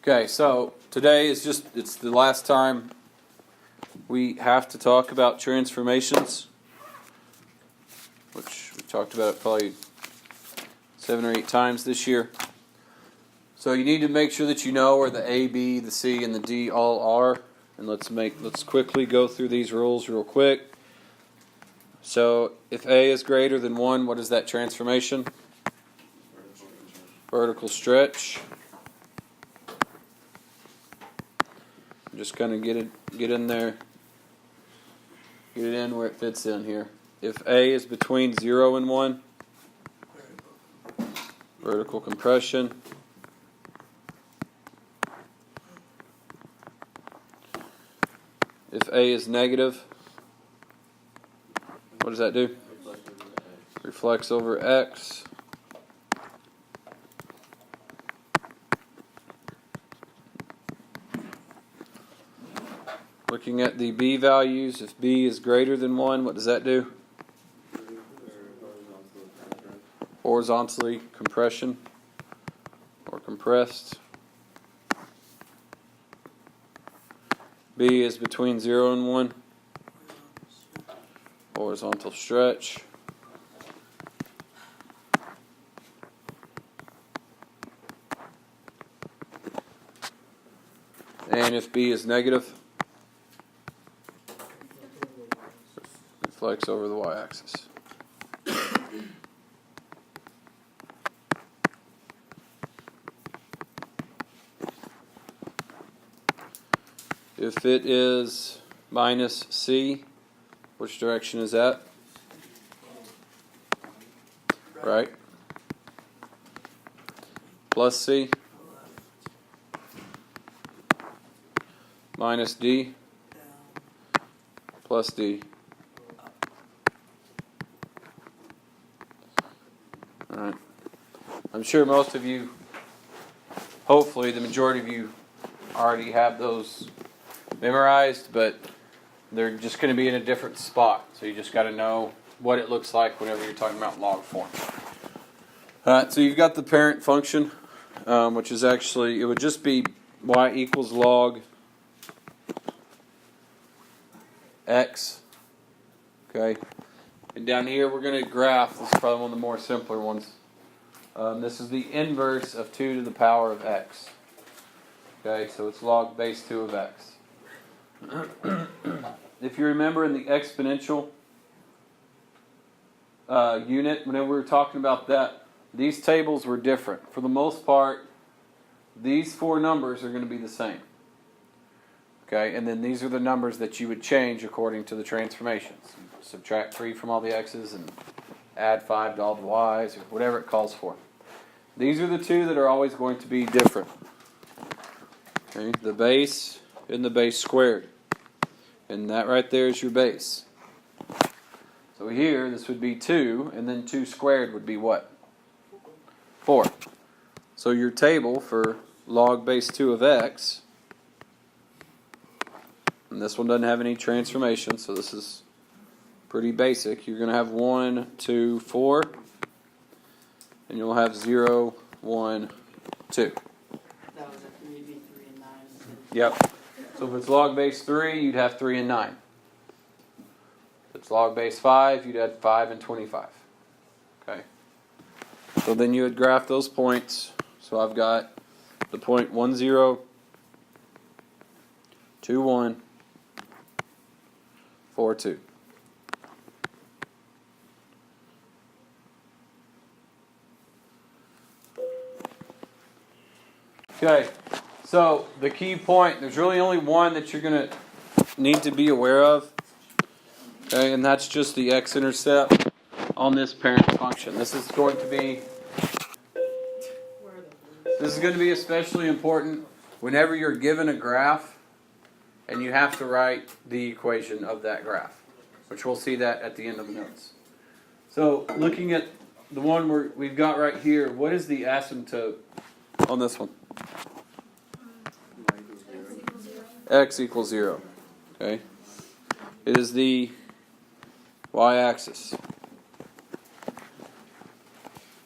Okay, so today is it's the last time we have to talk about transformations, which we talked about it probably 7 or 8 times this year. So you need to make sure that you know where the A, B, the C, and the D all are. And let's quickly go through these rules real quick. So if A is greater than 1, what is that transformation? Vertical stretch. Just kind of get in there. Get it in where it fits in here. If A is between 0 and 1, vertical compression. If A is negative, what does that do? Reflects over X. Looking at the B values, if B is greater than 1, what does that do? Horizontally compression or compressed. B is between 0 and 1, horizontal stretch. And if B is negative, reflects over the y-axis. If it is minus C, which direction is that? Right. Plus C. Minus D. Plus D. Alright. I'm sure most of you, hopefully the majority of you, already have those memorized, but they're just going to be in a different spot. So you just got to know what it looks like whenever you're talking about log form. Alright, so you've got the parent function, which is actually, it would just be y equals log x. Okay. And down here we're going to graph. This is probably one of the more simpler ones. This is the inverse of 2 to the power of x. Okay, so it's log base 2 of x. If you remember in the exponential unit, whenever we were talking about that, these tables were different. For the most part, these 4 numbers are going to be the same. Okay, and then these are the numbers that you would change according to the transformations. Subtract 3 from all the x's and add 5 to all the y's, or whatever it calls for. These are the 2 that are always going to be different. Okay, the base and the base squared. And that right there is your base. So here, this would be 2, and then 2 squared would be what? 4. So your table for log base 2 of x, and this one doesn't have any transformation, so this is pretty basic. You're going to have 1, 2, 4, and you'll have 0, 1, 2. That was a 3B, 3 and 9. Yep. So if it's log base 3, you'd have 3 and 9. If it's log base 5, you'd have 5 and 25. Okay. So then you would graph those points. So I've got the point 1, 0, 2, 1, 4, 2. Okay. So the key point, there's really only one that you're going to need to be aware of, okay, and that's just the x-intercept on this parent function. This is going to be especially important whenever you're given a graph and you have to write the equation of that graph, which we'll see that at the end of the notes. So looking at the one we've got right here, what is the asymptote on this one? X equals 0. Okay. It is the y-axis.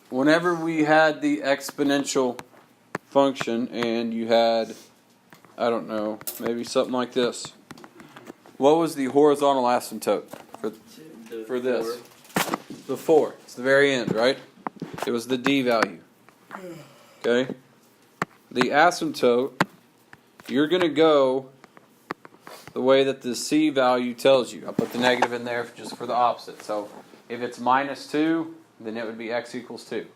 Whenever we had the exponential function and you had, I don't know, maybe something like this. What was the horizontal asymptote for this? The 4. It's the very end, right? It was the D value. Okay? The asymptote, you're going to go the way that the C value tells you. I'll put the negative in there just for the opposite. So if it's minus 2, then it would be x equals 2.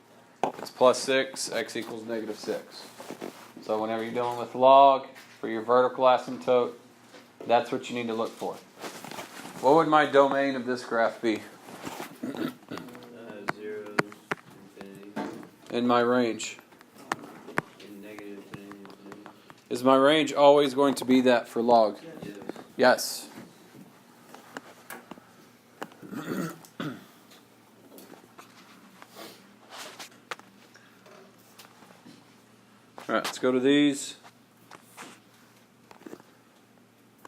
If it's plus 6, x equals negative 6. So whenever you're dealing with log for your vertical asymptote, that's what you need to look for. What would my domain of this graph be? 0, infinity. In my range. In negative infinity. Is my range always going to be that for log? Yes. Yes. Alright, let's go to these.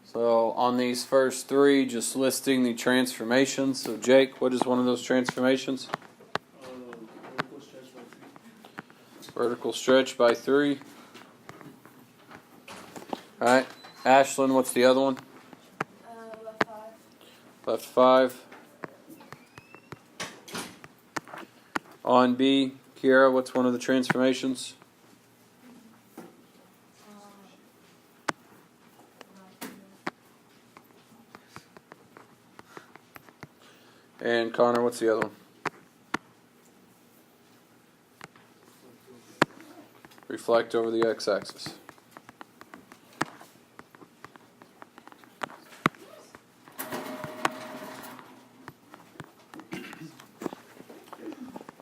So on these first 3, just listing the transformations. So Jake, what is one of those transformations? Vertical stretch by 3. Alright, Ashlyn, what's the other one? Left 5. Left 5. On B, Kiara, what's one of the transformations? And Connor, what's the other one? Reflect over the x-axis.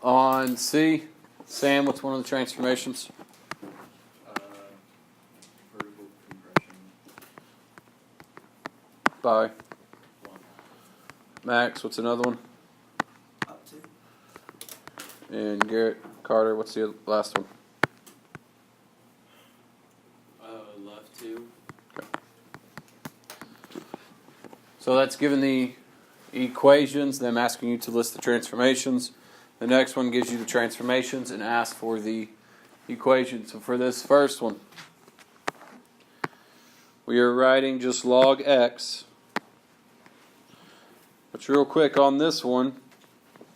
On C, Sam, what's one of the transformations? Vertical compression. By. Max, what's another one? Up to. And Garrett, Carter, what's the last one? Left 2. So that's given the equations, them asking you to list the transformations. The next one gives you the transformations and asks for the equations. So for this first one, we are writing just log x. But real quick on this one,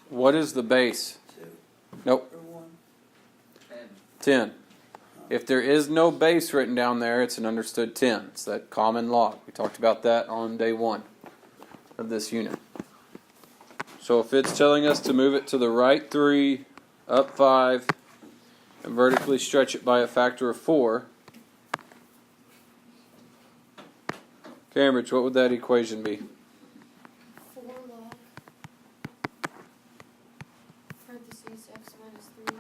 what is the base? 2. Nope, Or 1. 10. If there is no base written down there, it's an understood 10. It's that common log. We talked about that on day 1 of this unit. So if it's telling us to move it to the right 3, up 5, and vertically stretch it by a factor of 4, Cambridge, what would that equation be? 4 log. Parentheses x minus 3.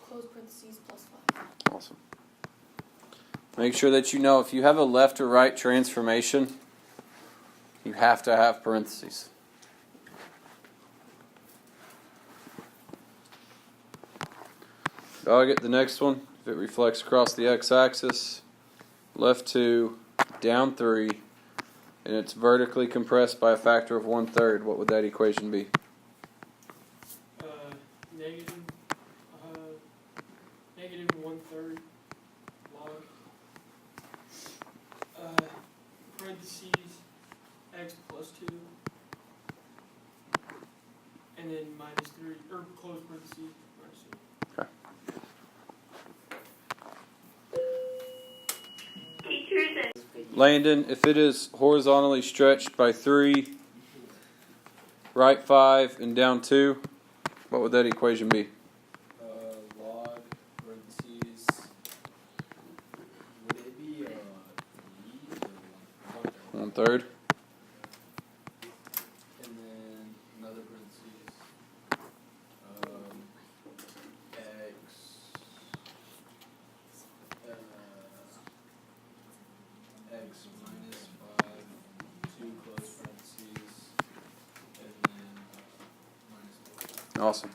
Close parentheses plus 5. Awesome. Make sure that you know if you have a left or right transformation, you have to have parentheses. I'll get the next one. If it reflects across the x-axis, left 2, down 3, and it's vertically compressed by a factor of 1/3, what would that equation be? Negative 1/3 log parentheses x plus 2 and then minus 3 or close parentheses minus 2. Okay. Landon, if it is horizontally stretched by 3, right 5, and down 2, what would that equation be? Log parentheses. Would it be 1/3. And then another parentheses. X minus 5, 2 close parentheses, and then minus 4. Awesome.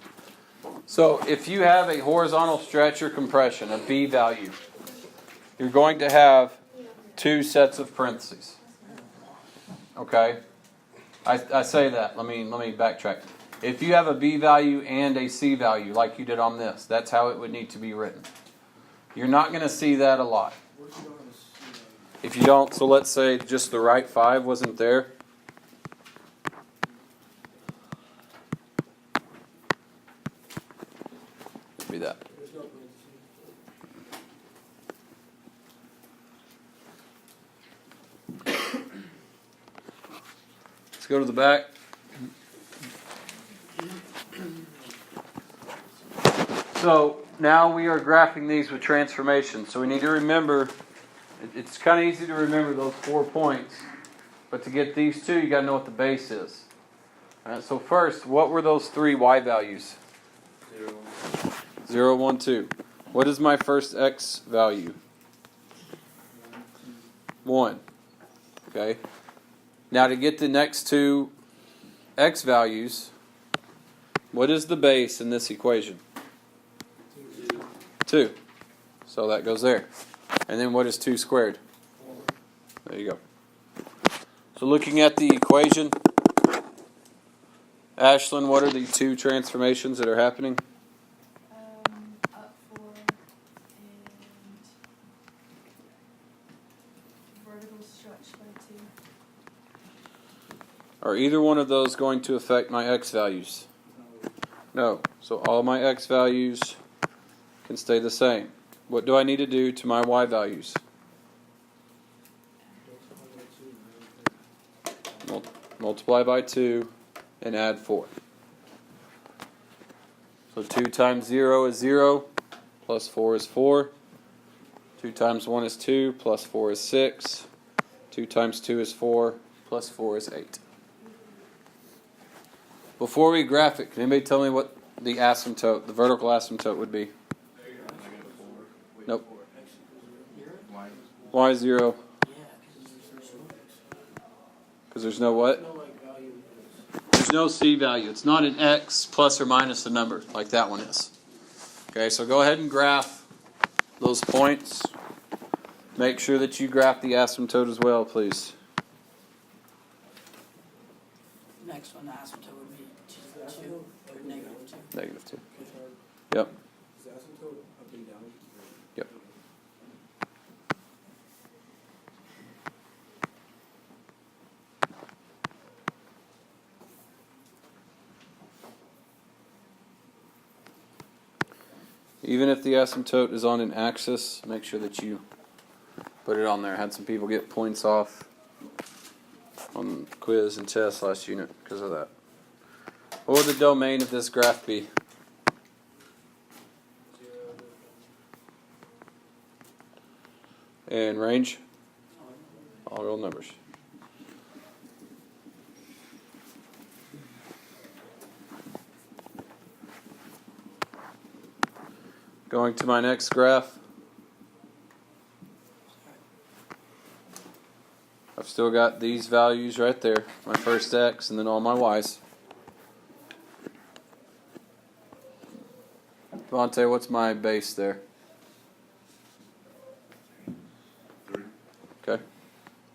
So if you have a horizontal stretch or compression, a B value, you're going to have 2 sets of parentheses. Okay? I say that. Let me backtrack. If you have a B value and a C value like you did on this, that's how it would need to be written. You're not going to see that a lot. What if you don't have a C value? If you don't, so let's say just the right 5 wasn't there. Be that. There's no parentheses. Let's go to the back. So now we are graphing these with transformations. So we need to remember, it's kind of easy to remember those 4 points, but to get these two, you got to know what the base is. All right, so first, what were those 3 y values? 0, 1, 2. What is my first x value? 1. Okay. Now to get the next 2 x values, what is the base in this equation? 2. So that goes there. And then what is 2 squared? There you go. So looking at the equation, Ashlyn, what are the 2 transformations that are happening? Up 4 and vertical stretch by 2. Are either one of those going to affect my x values? No. So all my x values can stay the same. What do I need to do to my y values? Multiply by 2 and add 4. So 2 times 0 is 0, plus 4 is 4. 2 times 1 is 2, plus 4 is 6. 2 times 2 is 4, plus 4 is 8. Before we graph it, can anybody tell me what the asymptote, the vertical asymptote would be? Nope. Y is 0. Because there's no what? No like value. There's no C value. It's not an X plus or minus a number like that one is. Okay, so go ahead and graph those points. Make sure that you graph the asymptote as well, please. Next one, the asymptote would be 2 or -2. -2. Yep. Is the asymptote up and down? Yep. Even if the asymptote is on an axis, make sure that you put it on there. I had some people get points off on quiz and test last unit because of that. What would the domain of this graph be? And range? All real numbers. Going to my next graph. I've still got these values right there. My first x and then all my y's. Devontae, what's my base there? 3. Okay.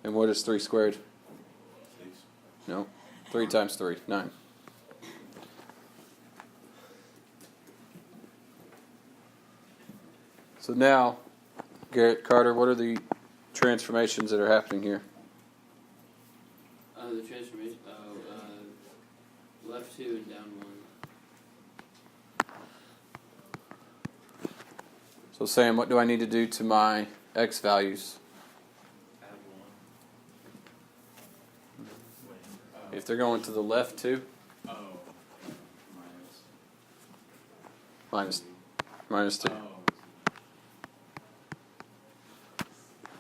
And what is 3 squared? 6. No. 3 times 3, 9. So now, Garrett, Carter, what are the transformations that are happening here? The transformation. Left 2 and down 1. So Sam, what do I need to do to my x values? Add 1. If they're going to the left too? Oh. Minus 2. Oh.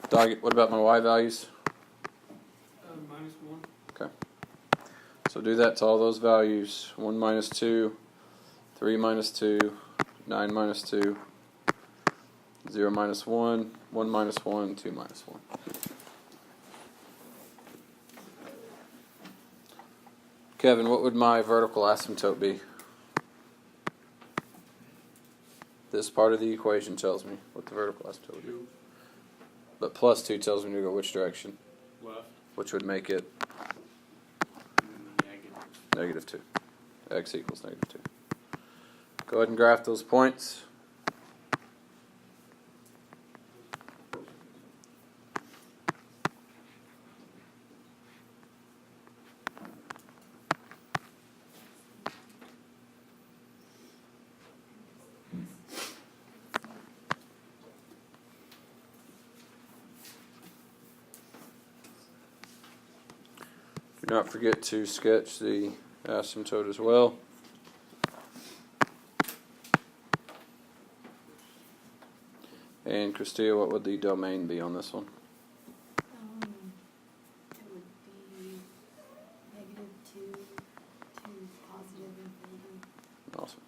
Dog, what about my y values? -1. Okay. So do that to all those values. 1 minus 2, 3 minus 2, 9 minus 2, 0 minus 1, 1 minus 1, 2 minus 1. Kevin, what would my vertical asymptote be? This part of the equation tells me what the vertical asymptote would be. But plus 2 tells me to go which direction, Left. which would make it Negative. -2. x equals -2. Go ahead and graph those points. Do not forget to sketch the asymptote as well. And Christia, what would the domain be on this one? It would be -2 to +infinity. Awesome.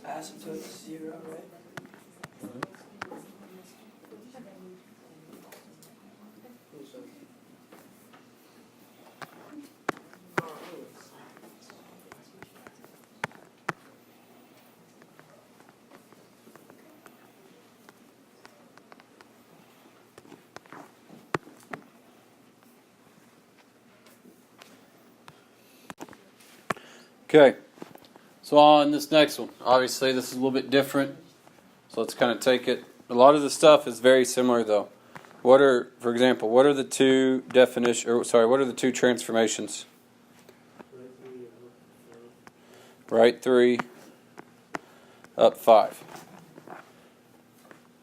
Asymptote is 0, right? Okay, so on this next one, obviously this is a little bit different, so let's kind of take it. A lot of the stuff is very similar though. What are, for example, what are the two what are the two transformations? Right 3, up 5.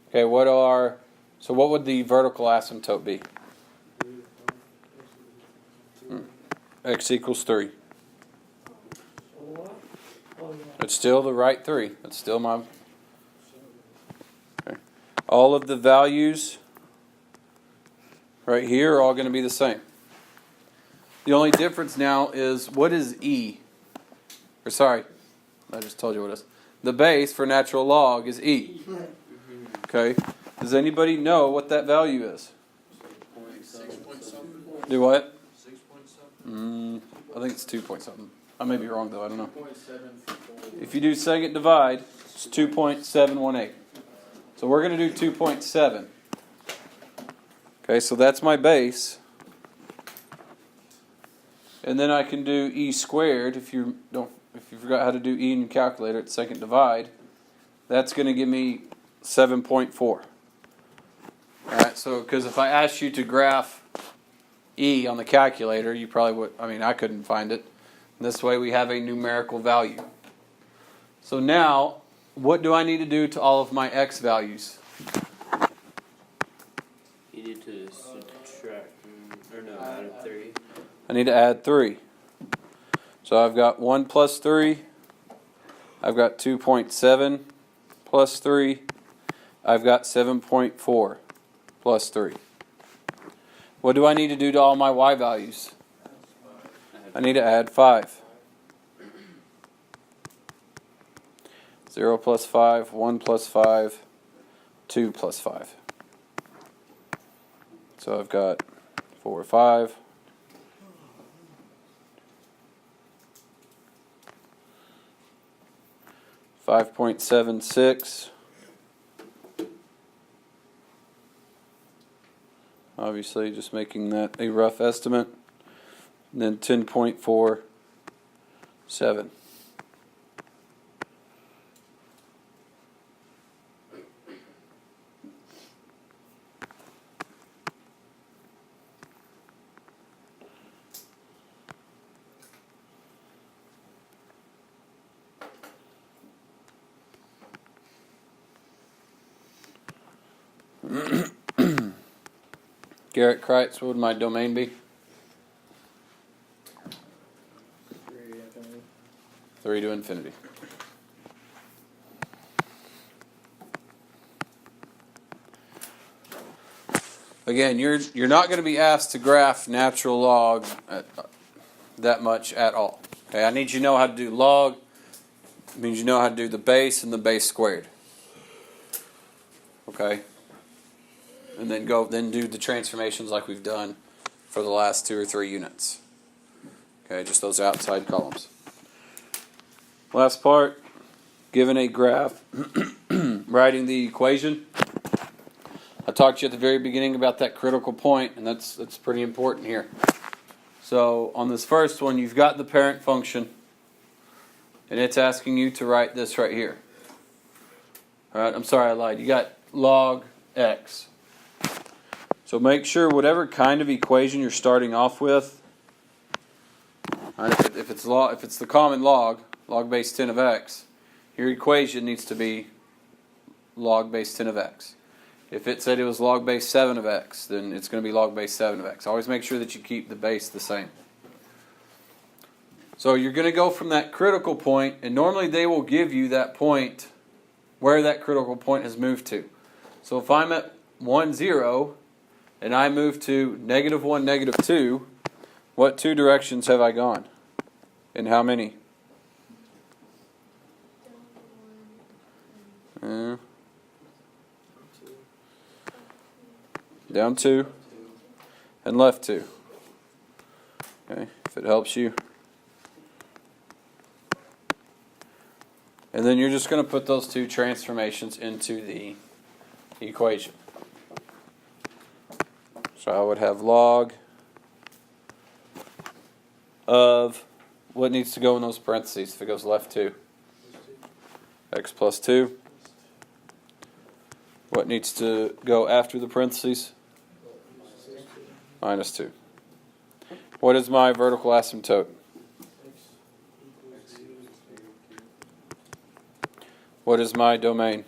Okay, what would the vertical asymptote be? X equals 3. It's still the right 3. It's still my... Okay. All of the values right here are all going to be the same. The only difference now is, what is E? Or sorry, I just told you what it is. The base for natural log is E. Okay. Does anybody know what that value is? 6.7. Do what? 6.7. I think it's 2 point something. I may be wrong though, I don't know. 2.7. If you do second divide, it's 2.718. So we're going to do 2.7. Okay, so that's my base. And then I can do E squared if you forgot how to do E in your calculator at second divide. That's going to give me 7.4. Alright, so because if I asked you to graph E on the calculator, you probably would, I couldn't find it. This way we have a numerical value. So now, what do I need to do to all of my X values? You need to subtract, add 3. I need to add 3. So I've got 1 plus 3. I've got 2.7 plus 3. I've got 7.4 plus 3. What do I need to do to all my Y values? I need to add 5. 0 plus 5, 1 plus 5, 2 plus 5. So I've got 4, 5. 5.76. Obviously, just making that a rough estimate. And then 10.47. Garrett Kreitz, what would my domain be? 3 to infinity. Again, you're not going to be asked to graph natural log that much at all. Okay, I need you to know how to do log. It means you know how to do the base and the base squared. Okay, and then do the transformations like we've done for the last 2 or 3 units. Okay, just those outside columns. Last part, given a graph, writing the equation. I talked to you at the very beginning about that critical point, and that's pretty important here. So on this first one, you've got the parent function, and it's asking you to write this right here. All right, I'm sorry, I lied. You got log x. So make sure whatever kind of equation you're starting off with, right, if it's the common log base 10 of x, your equation needs to be log base 10 of x. If it said it was log base 7 of x, then it's going to be log base 7 of x. Always make sure that you keep the base the same. So you're going to go from that critical point, and normally they will give you that point where that critical point has moved to. So if I'm at 1, 0, and I move to -1, -2, what 2 directions have I gone? And how many? Down 2 and left 2. Okay, if it helps you. And then you're just going to put those 2 transformations into the equation. So I would have log of what needs to go in those parentheses if it goes left 2. X plus 2. What needs to go after the parentheses? Minus 2. What is my vertical asymptote? What is my domain?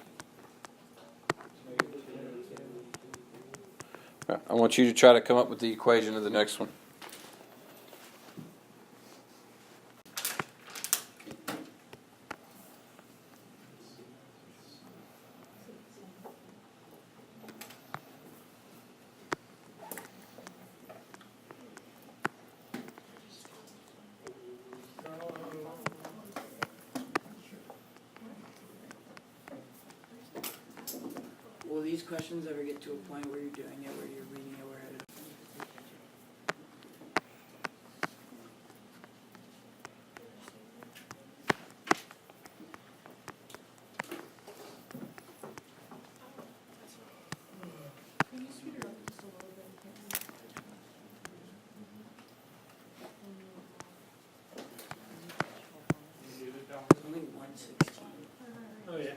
I want you to try to come up with the equation of the next one. Will these questions ever get to a point where you're doing it, where you're reading it, where it... Can you speed it up just a little bit? Only 116. Oh, yeah.